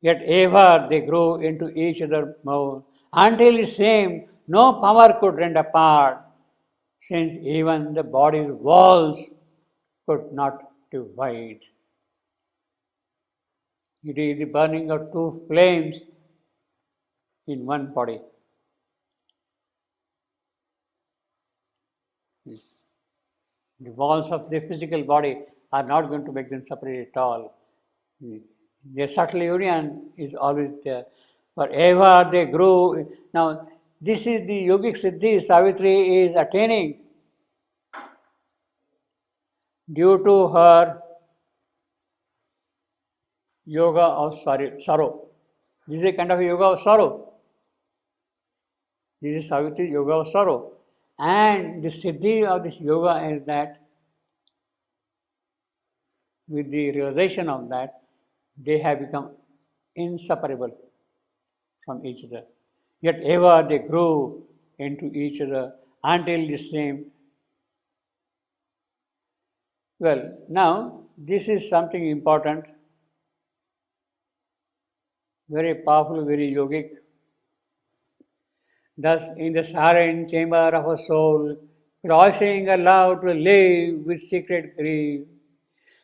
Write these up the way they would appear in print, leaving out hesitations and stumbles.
Yet ever they grew into each other more, until it seemed no power could rend apart, since even the body's walls could not divide. It is the burning of two flames in one body. The walls of the physical body are not going to make them separate at all. Their subtle union is always there. Forever they grew. Now, this is the yogic siddhi Savitri is attaining due to her yoga of sorrow. This is a kind of a yoga of sorrow. This is Savitri yoga of sorrow. And the siddhi of this yoga is that with the realization of that, they have become inseparable from each other. Yet ever they grew into each other until the same. Well, now this is something important, very powerful, very yogic. Thus, in the silent chamber of a soul, crossing aloud to live with secret grief,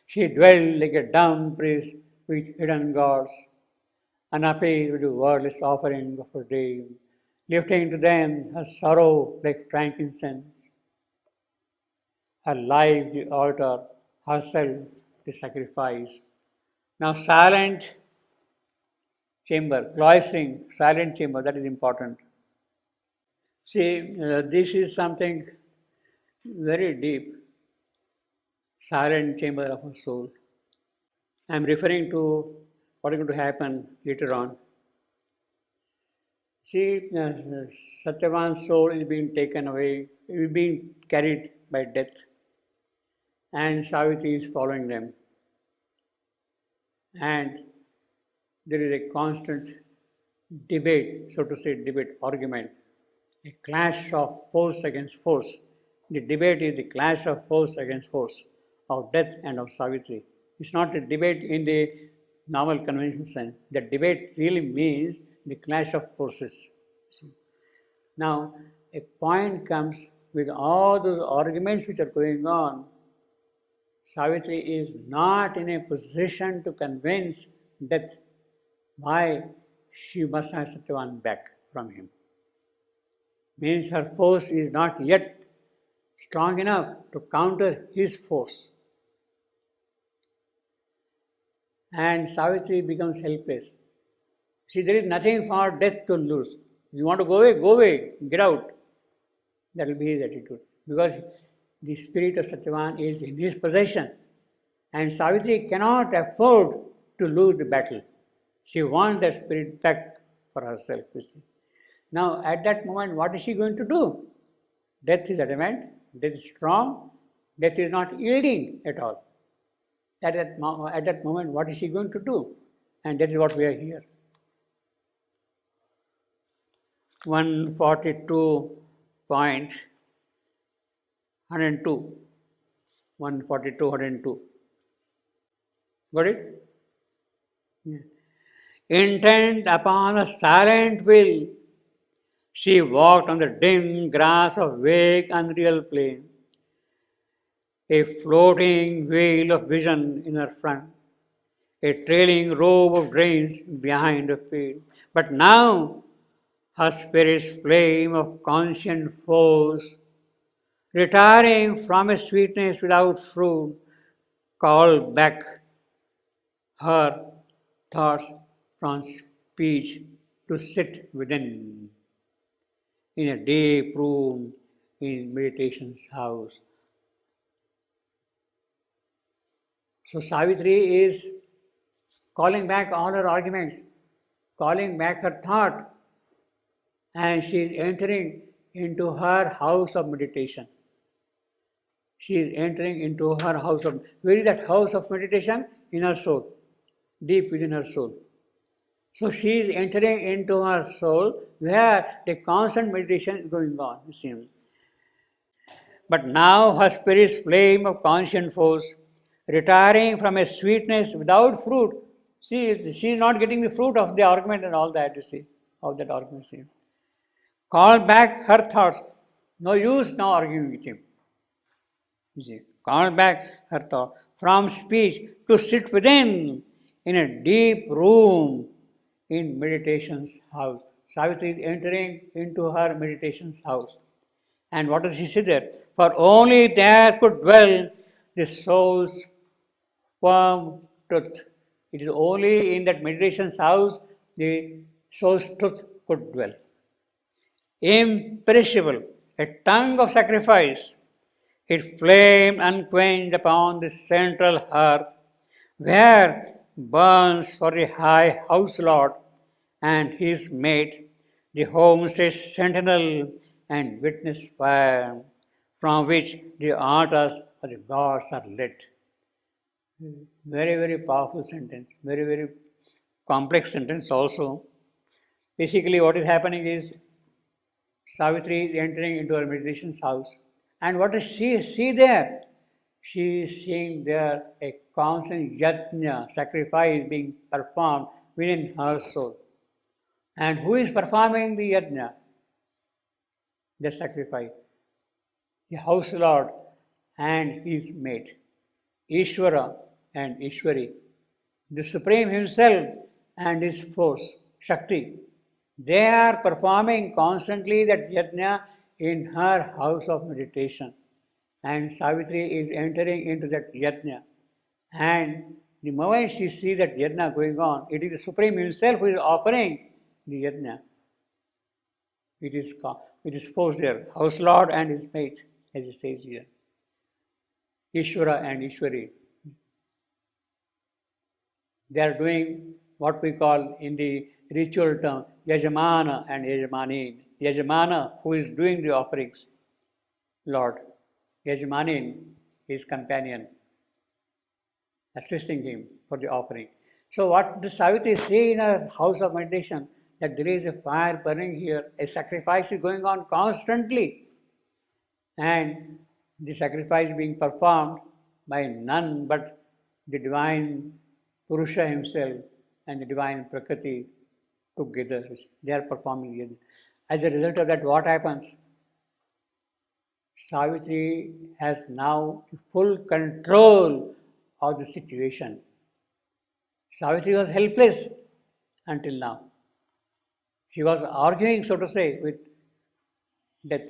she dwelled like a dumb priest with hidden gods, unappeased with the wordless offerings of her day, lifting to them her sorrow like frankincense, her life the altar, herself the sacrifice. Now, silent chamber, cloistering, silent chamber, that is important. See, this is something very deep, silent chamber of a soul. I am referring to what is going to happen later on. See, Satyavan's soul is being taken away, is being carried by death, and Savitri is following them. And there is a constant debate, so to say, argument, a clash of force against force. The debate is the clash of force against force, of death and of Savitri. It's not a debate in the normal conventional sense. The debate really means the clash of forces. Now, a point comes with all those arguments which are going on. Savitri is not in a position to convince death why she must have Satyavan back from him. Means her force is not yet strong enough to counter his force. And Savitri becomes helpless. See, there is nothing for death to lose. You want to go away, get out. That will be his attitude. Because the spirit of Satyavan is in his possession. And Savitri cannot afford to lose the battle. She wants that spirit back for herself, you see. Now, at that moment, what is she going to do? Death is adamant, death is strong, death is not yielding at all. At that moment, what is she going to do? And that is what we are here. 142.102. 142. Got it? Yeah. Intent upon a silent will, she walked on the dim grass of vague, unreal plain, a floating veil of vision in her front, a trailing robe of drains behind her feet. But now, her spirit's flame of conscient force, retiring from a sweetness without fruit, called back her thoughts from speech to sit within, in a deep room in meditation's house. So Savitri is calling back all her arguments, calling back her thought, and she is entering into her house of meditation. She is entering into her house of, where is that house of meditation? In her soul, deep within her soul. So she is entering into her soul where the constant meditation is going on, it seems. But now her spirit's flame of conscient force, retiring from a sweetness without fruit, She is not getting the fruit of the argument and all that, you see, of that argument. See. Call back her thoughts. No use now arguing with him. You see. Call back her thought from speech to sit within in a deep room in meditation's house. Savitri is entering into her meditation's house. And what does she say there? For only there could dwell the soul's firm truth. It is only in that meditation's house the soul's truth could dwell. Imperishable, a tongue of sacrifice, it flamed unquenched upon the central hearth, where burns for the high house lord and his mate, the homestead's sentinel and witness fire, from which the altars of the gods are lit. Very, very powerful sentence, very, very complex sentence also. Basically, what is happening is Savitri is entering into her meditation's house. And what does she see there? She is seeing there a constant yajna, sacrifice being performed within her soul. And who is performing the yajna? The sacrifice. The house lord and his mate. Ishvara and Ishwari. The Supreme Himself and His force, Shakti. They are performing constantly that yajna in her house of meditation. And Savitri is entering into that yajna. And the moment she sees that yajna going on, it is the Supreme Himself who is offering the yajna. It is forced there, house lord and his mate, as it says here. Ishvara and Ishwari. They are doing what we call in the ritual term Yajamana and Yajamanin. Yajamana, who is doing the offerings, Lord. Yajamanin, his companion, assisting him for the offering. So what the Savitri say in her house of meditation, that there is a fire burning here, a sacrifice is going on constantly, and the sacrifice being performed by none but the divine Purusha himself and the divine Prakriti together. They are performing it. As a result of that, what happens? Savitri has now full control of the situation. Savitri was helpless until now. She was arguing, so to say, with death.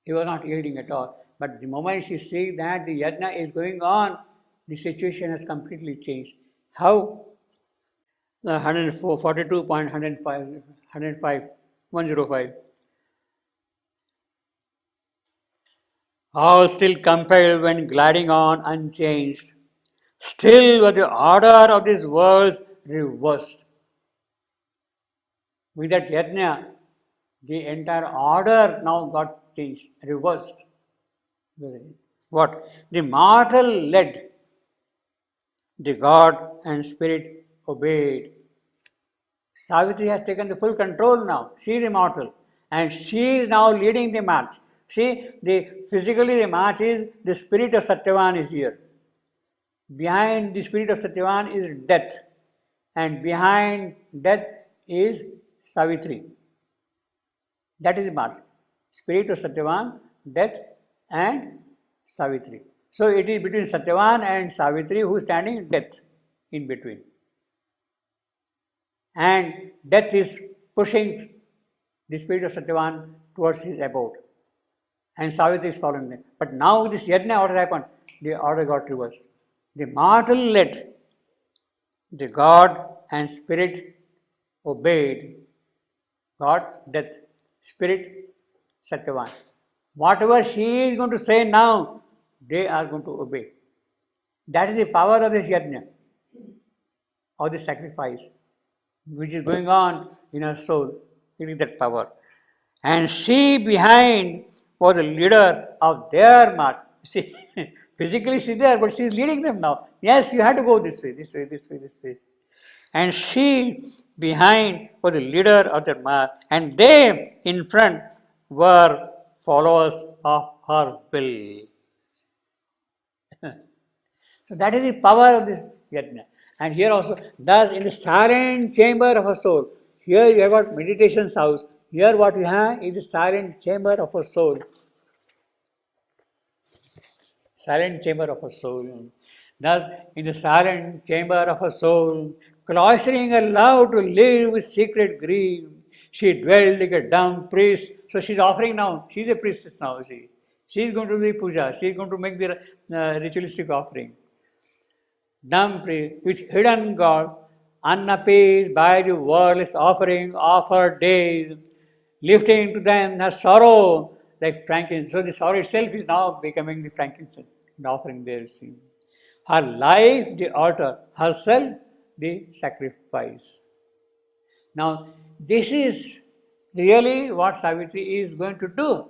He was not yielding at all. But the moment she sees that the yajna is going on, the situation has completely changed. How? 105. All still compelled when gliding on unchanged, still were the order of these worlds reversed. With that yajna, the entire order now got changed, reversed. What? The mortal led, the God and Spirit obeyed. Savitri has taken the full control now. She is immortal. And she is now leading the march. See, physically the march is, the spirit of Satyavan is here. Behind the spirit of Satyavan is death. And behind death is Savitri. That is the march. Spirit of Satyavan, death and Savitri. So it is between Satyavan and Savitri who is standing death in between. And death is pushing the spirit of Satyavan towards his abode. And Savitri is following them. But now this yajna order happened, the order got reversed. The mortal led, the God and Spirit obeyed. God, death, Spirit, Satyavan. Whatever she is going to say now, they are going to obey. That is the power of this yajna, of the sacrifice, which is going on in her soul. It is that power. And she behind was the leader of their march. See, physically she is there, but she is leading them now. Yes, you have to go this way, this way, this way, this way. And she behind was the leader of their march, and they in front were followers of her will. So that is the power of this yajna. And here also, thus in the silent chamber of a soul, here you have got meditation's house. Here what you have is the silent chamber of a soul. Silent chamber of a soul. Thus, in the silent chamber of a soul, cloistering a love to live with secret grief, she dwelled like a dumb priest. So she's offering now. She's a priestess now. She's going to do the puja. She's going to make the ritualistic offering. Dumb priest, with hidden God, unappeased by the world's offering of her days, lifting to them her sorrow like frankincense. So the sorrow itself is now becoming the frankincense, the offering there seen. Her life, the altar, herself, the sacrifice. Now, this is really what Savitri is going to do.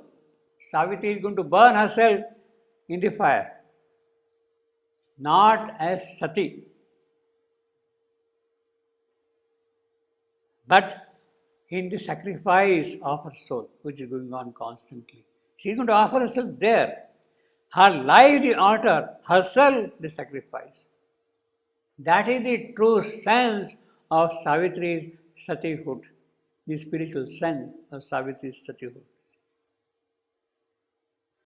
Savitri is going to burn herself in the fire, not as Sati, but in the sacrifice of her soul, which is going on constantly. She is going to offer herself there. Her life, the altar, herself, the sacrifice. That is the true sense of Savitri's Satihood, the spiritual sense of Savitri's Satihood.